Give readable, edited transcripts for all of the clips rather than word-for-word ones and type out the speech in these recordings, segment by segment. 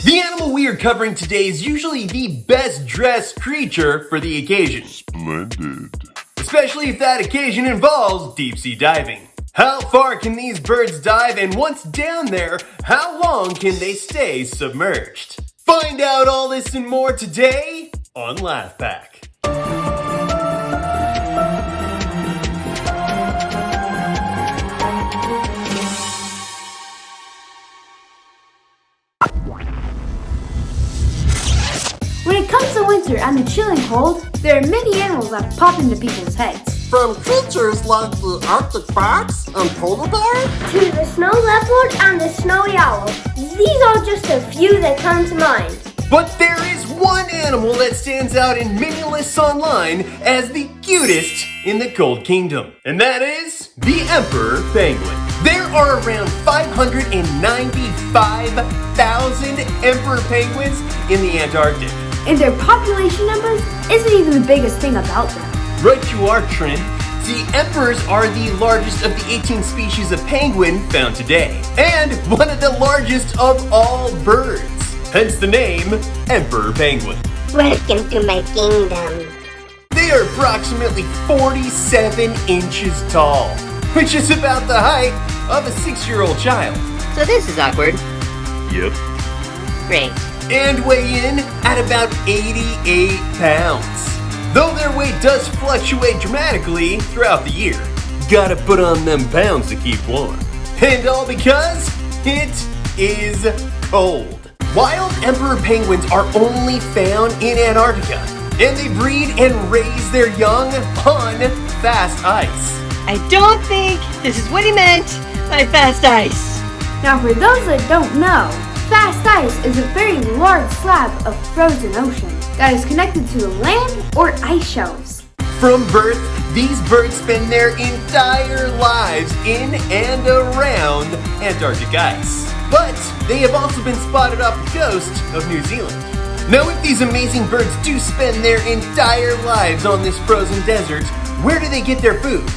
The animal we are covering today is usually the best dressed creature for the occasion. Splendid. Especially if that occasion involves deep sea diving. How far can these birds dive, and once down there, how long can they stay submerged? Find out all this and more today on Laf Pack. When it comes to winter and the chilling cold, there are many animals that pop into people's heads. From creatures like the Arctic fox and polar bear to the snow leopard and the snowy owl. These are just a few that come to mind. But there is one animal that stands out in many lists online as the cutest in the Cold Kingdom, and that is the emperor penguin. There are around 595,000 emperor penguins in the Antarctic. And their population numbers isn't even the biggest thing about them. Right you are, Trin. See, emperors are the largest of the 18 species of penguin found today, and one of the largest of all birds. Hence the name, emperor penguin. Welcome to my kingdom. They are approximately 47 inches tall, which is about the height of a 6-year-old child. So this is awkward. Yep. Great. And weigh in at about 88 pounds. Though their weight does fluctuate dramatically throughout the year. Gotta put on them pounds to keep warm. And all because it is cold. Wild emperor penguins are only found in Antarctica, and they breed and raise their young on fast ice. I don't think this is what he meant by fast ice. Now for those that don't know, fast ice is a very large slab of frozen ocean that is connected to land or ice shelves. From birth, these birds spend their entire lives in and around Antarctic ice. But they have also been spotted off the coast of New Zealand. Now, if these amazing birds do spend their entire lives on this frozen desert, where do they get their food?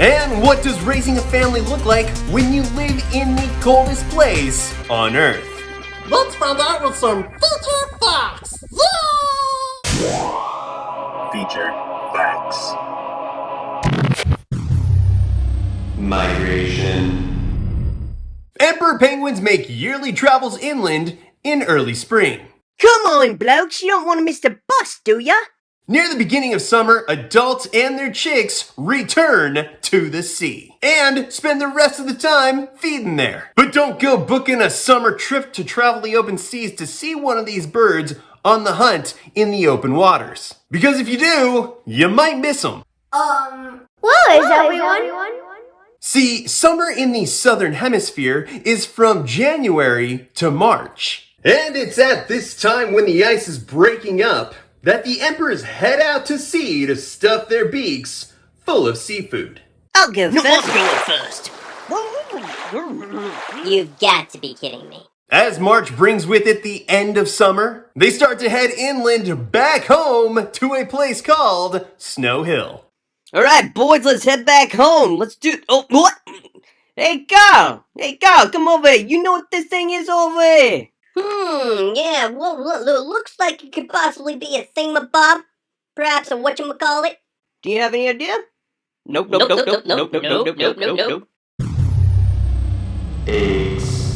And what does raising a family look like when you live in the coldest place on Earth? Let's find out with some feature facts. Yeah! Featured facts. Migration. Emperor penguins make yearly travels inland in early spring. Come on, blokes, you don't want to miss the bus, do ya? Near the beginning of summer, adults and their chicks return to the sea and spend the rest of the time feeding there. But don't go booking a summer trip to travel the open seas to see one of these birds on the hunt in the open waters. Because if you do, you might miss them. Well, is everyone? See, summer in the southern hemisphere is from January to March. And it's at this time when the ice is breaking up that the emperors head out to sea to stuff their beaks full of seafood. I'll go first. I'm going first. You've got to be kidding me. As March brings with it the end of summer, they start to head inland back home to a place called Snow Hill. Alright, boys, let's head back home. Let's do... Oh, what? Hey, Carl! Hey, Carl, come over here. You know what this thing is over here? Yeah, well, looks like it could possibly be a thingamabob. Perhaps a whatchamacallit. Do you have any idea? Nope. Eggs.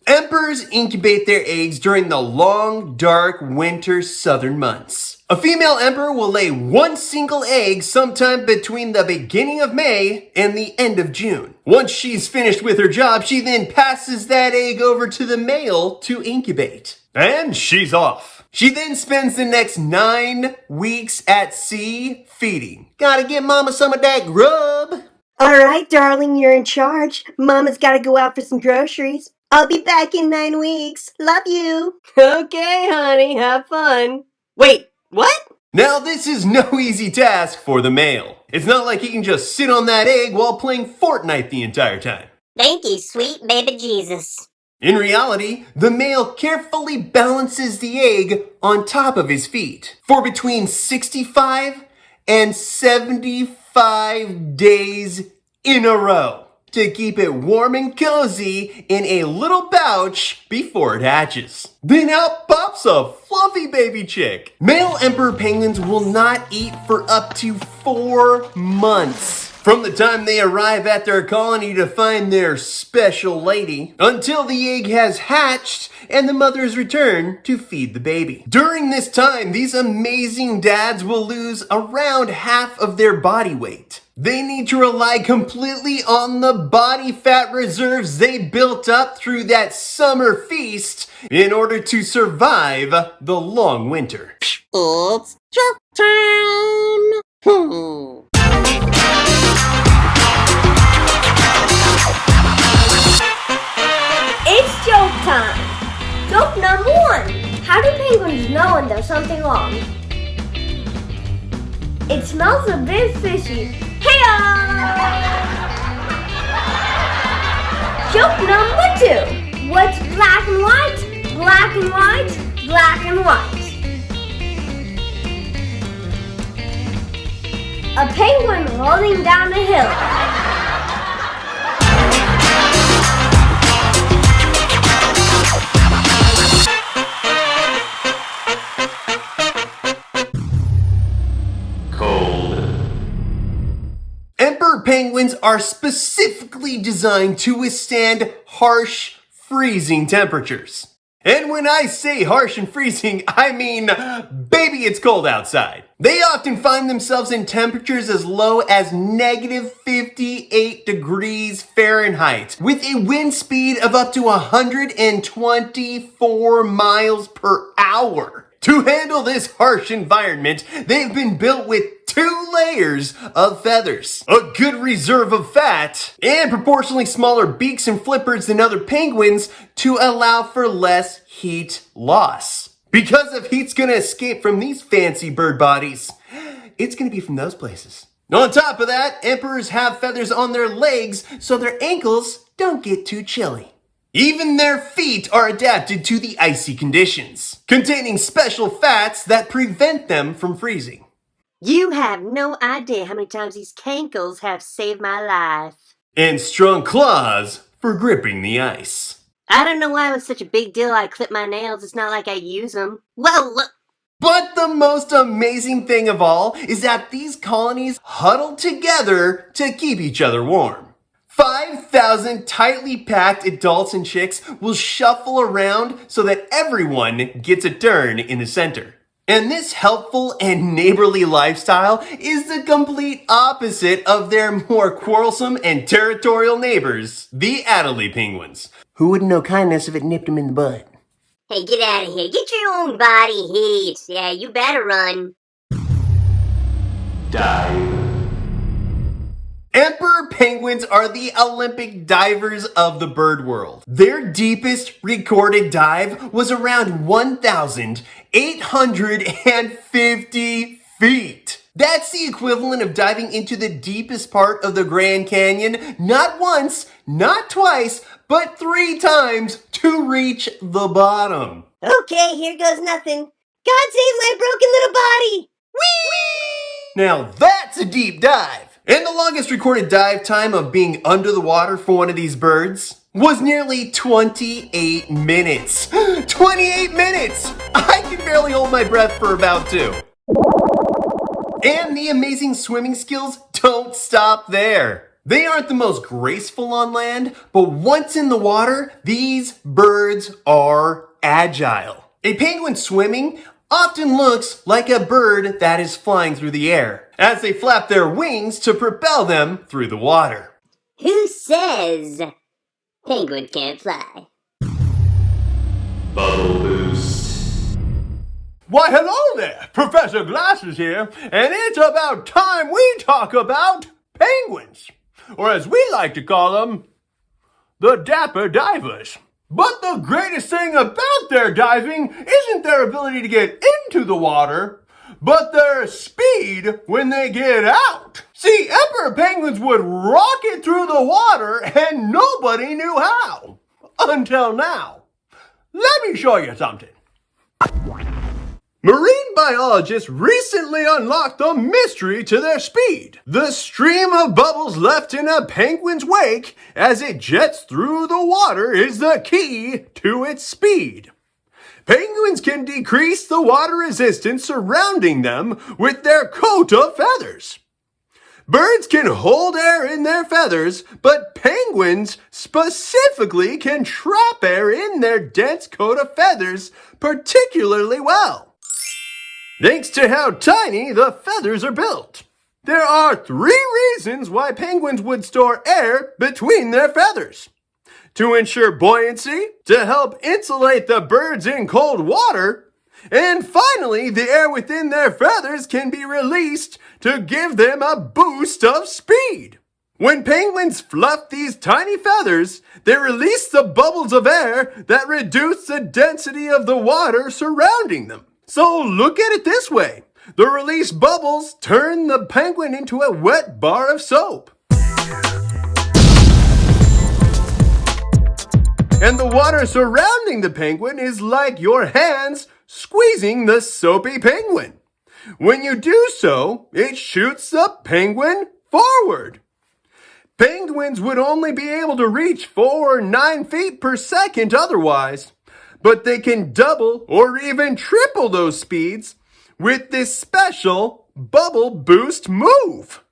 Emperors incubate their eggs during the long, dark winter southern months. A female emperor will lay one single egg sometime between the beginning of May and the end of June. Once she's finished with her job, she then passes that egg over to the male to incubate. And she's off. She then spends the next 9 weeks at sea feeding. Gotta give mama some of that grub. Alright, darling, you're in charge. Mama's gotta go out for some groceries. I'll be back in 9 weeks. Love you. Okay, honey, have fun. Wait, what? Now, this is no easy task for the male. It's not like he can just sit on that egg while playing Fortnite the entire time. Thank you, sweet baby Jesus. In reality, the male carefully balances the egg on top of his feet for between 65 and 75 days in a row. to keep it warm and cozy in a little pouch before it hatches. Then out pops a fluffy baby chick. Male emperor penguins will not eat for up to 4 months. From the time they arrive at their colony to find their special lady, until the egg has hatched and the mothers return to feed the baby. During this time, these amazing dads will lose around half of their body weight. They need to rely completely on the body fat reserves they built up through that summer feast in order to survive the long winter. It's joke time! It's joke time! Joke number 1. How do penguins know when there's something wrong? It smells a bit fishy. Hey-ya! Joke number 2. What's black and white? Black and white? Black and white. A penguin rolling down a hill. Emperor penguins are specifically designed to withstand harsh, freezing temperatures. And when I say harsh and freezing, I mean, baby, it's cold outside. They often find themselves in temperatures as low as negative 58 degrees Fahrenheit, with a wind speed of up to 124 miles per hour. To handle this harsh environment, they've been built with 2 layers of feathers, a good reserve of fat, and proportionally smaller beaks and flippers than other penguins to allow for less heat loss. Because if heat's gonna escape from these fancy bird bodies, it's gonna be from those places. On top of that, emperors have feathers on their legs so their ankles don't get too chilly. Even their feet are adapted to the icy conditions, containing special fats that prevent them from freezing. You have no idea how many times these cankles have saved my life. And strong claws for gripping the ice. I don't know why it was such a big deal I clip my nails. It's not like I use them. Whoa, look. But the most amazing thing of all is that these colonies huddle together to keep each other warm. 5,000 tightly packed adults and chicks will shuffle around so that everyone gets a turn in the center. And this helpful and neighborly lifestyle is the complete opposite of their more quarrelsome and territorial neighbors, the Adelie penguins, who wouldn't know kindness if it nipped them in the butt. Hey, get out of here. Get your own body heat. Yeah, you better run. Dive. Emperor penguins are the Olympic divers of the bird world. Their deepest recorded dive was around 1,850 feet. That's the equivalent of diving into the deepest part of the Grand Canyon, not once, not twice, but 3 times to reach the bottom. Okay, here goes nothing. God save my broken little body. Whee! Now that's a deep dive. And the longest recorded dive time of being under the water for one of these birds was nearly 28 minutes. 28 minutes! I can barely hold my breath for about 2. And the amazing swimming skills don't stop there. They aren't the most graceful on land, but once in the water, these birds are agile. A penguin swimming often looks like a bird that is flying through the air, as they flap their wings to propel them through the water. Who says penguin can't fly? Bubble boost. Why, hello there! Professor Glasses here, and it's about time we talk about penguins, or as we like to call them, the dapper divers. But the greatest thing about their diving isn't their ability to get into the water, but their speed when they get out. See, emperor penguins would rocket through the water and nobody knew how. Until now. Let me show you something. Marine biologists recently unlocked the mystery to their speed. The stream of bubbles left in a penguin's wake as it jets through the water is the key to its speed. Penguins can decrease the water resistance surrounding them with their coat of feathers. Birds can hold air in their feathers, but penguins specifically can trap air in their dense coat of feathers particularly well, thanks to how tiny the feathers are built. There are 3 reasons why penguins would store air between their feathers: to ensure buoyancy, to help insulate the birds in cold water, and finally, the air within their feathers can be released to give them a boost of speed. When penguins fluff these tiny feathers, they release the bubbles of air that reduce the density of the water surrounding them. So look at it this way. The released bubbles turn the penguin into a wet bar of soap. And the water surrounding the penguin is like your hands squeezing the soapy penguin. When you do so, it shoots the penguin forward. Penguins would only be able to reach 4 or 9 feet per second otherwise, but they can double or even triple those speeds with this special bubble boost move.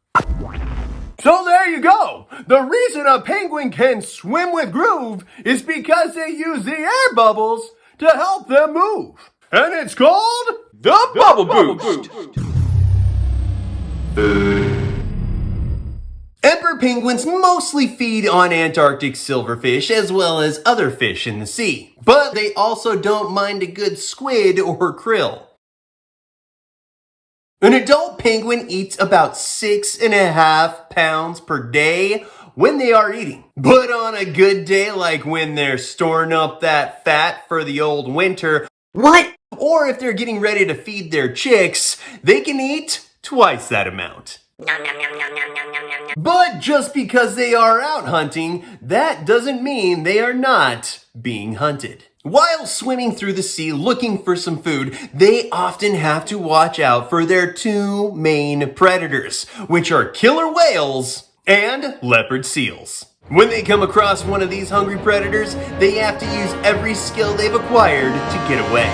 So there you go. The reason a penguin can swim with groove is because they use the air bubbles to help them move. And it's called the Bubble Boost. Emperor penguins mostly feed on Antarctic silverfish as well as other fish in the sea. But they also don't mind a good squid or krill. An adult penguin eats about 6.5 pounds per day when they are eating. But on a good day, like when they're storing up that fat for the old winter, What? or if they're getting ready to feed their chicks, they can eat twice that amount. Nom nom nom nom nom nom nom nom. But just because they are out hunting, that doesn't mean they are not being hunted. While swimming through the sea looking for some food, they often have to watch out for their 2 main predators, which are killer whales and leopard seals. When they come across one of these hungry predators, they have to use every skill they've acquired to get away.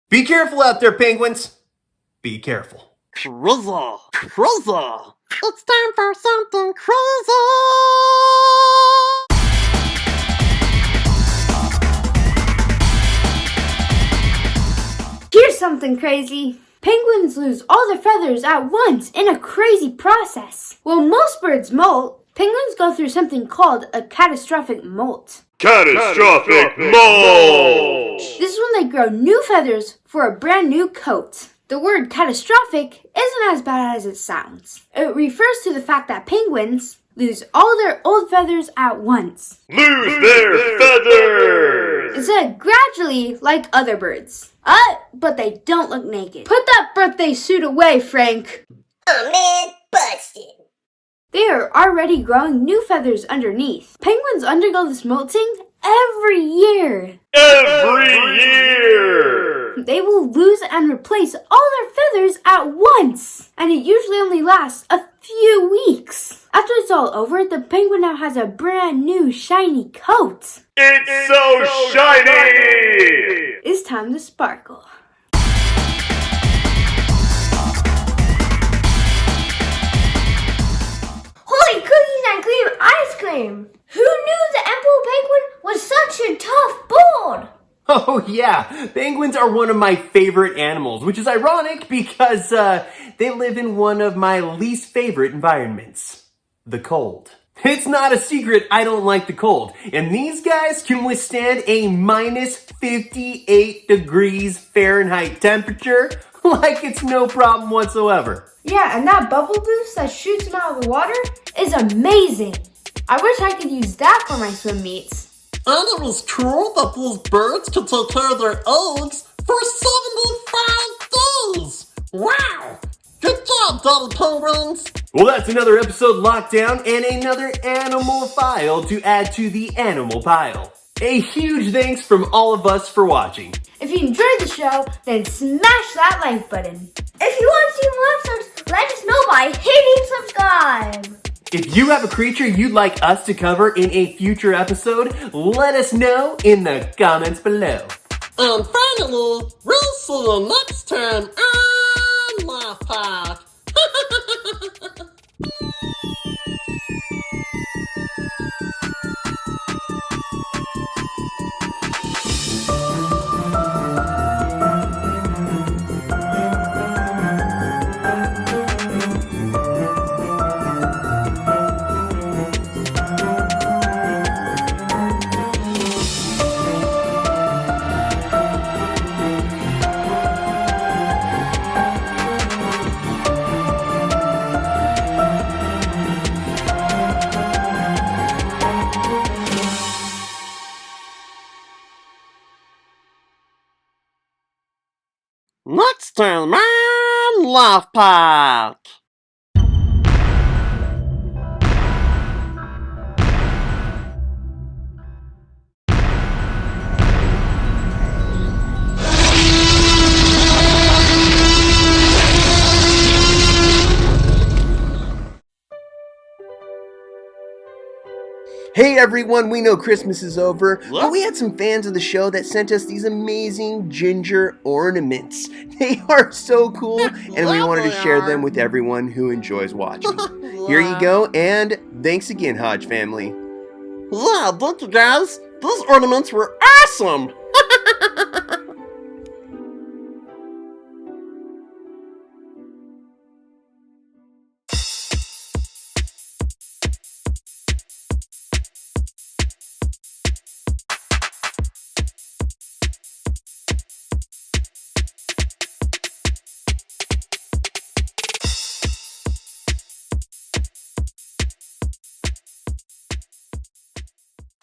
Be careful out there, penguins. Be careful. Crazy! Crazy! It's time for something crazy! Here's something crazy. Penguins lose all their feathers at once in a crazy process. While most birds molt, penguins go through something called a catastrophic molt. Catastrophic molt! This is when they grow new feathers for a brand new coat. The word catastrophic isn't as bad as it sounds. It refers to the fact that penguins lose all their old feathers at once. Lose their feathers! Instead of gradually like other birds. But they don't look naked. Put that birthday suit away, Frank. Oh man, busted. They are already growing new feathers underneath. Penguins undergo this molting every year. Every year! They will lose and replace all their feathers at once. And it usually only lasts a few weeks. After it's all over, the penguin now has a brand new shiny coat. It's so shiny! It's time to sparkle. Holy cookies and cream ice cream! Who knew the emperor penguin was such a tough board? Oh yeah, penguins are one of my favorite animals, which is ironic because they live in one of my least favorite environments, the cold. It's not a secret I don't like the cold, and these guys can withstand a minus 58 degrees Fahrenheit temperature like it's no problem whatsoever. Yeah, and that bubble boost that shoots them out of the water is amazing. I wish I could use that for my swim meets. And it was true that these birds could take care of their eggs for 75 days! Wow! Good job, Daddy Penguins! Well, that's another episode locked down and another animal file to add to the animal pile. A huge thanks from all of us for watching. If you enjoyed the show, then smash that like button. If you want to see more episodes, let us know by hitting subscribe. If you have a creature you'd like us to cover in a future episode, let us know in the comments below. And finally, we'll see you next time on Laf Pack. Next time on Laf Pack. Hey everyone, we know Christmas is over, but What? we had some fans of the show that sent us these amazing ginger ornaments. They are so cool, and we wanted to share them with everyone who enjoys watching. Here you go, and thanks again, Hodge family. Yeah, thank you guys. These ornaments were awesome.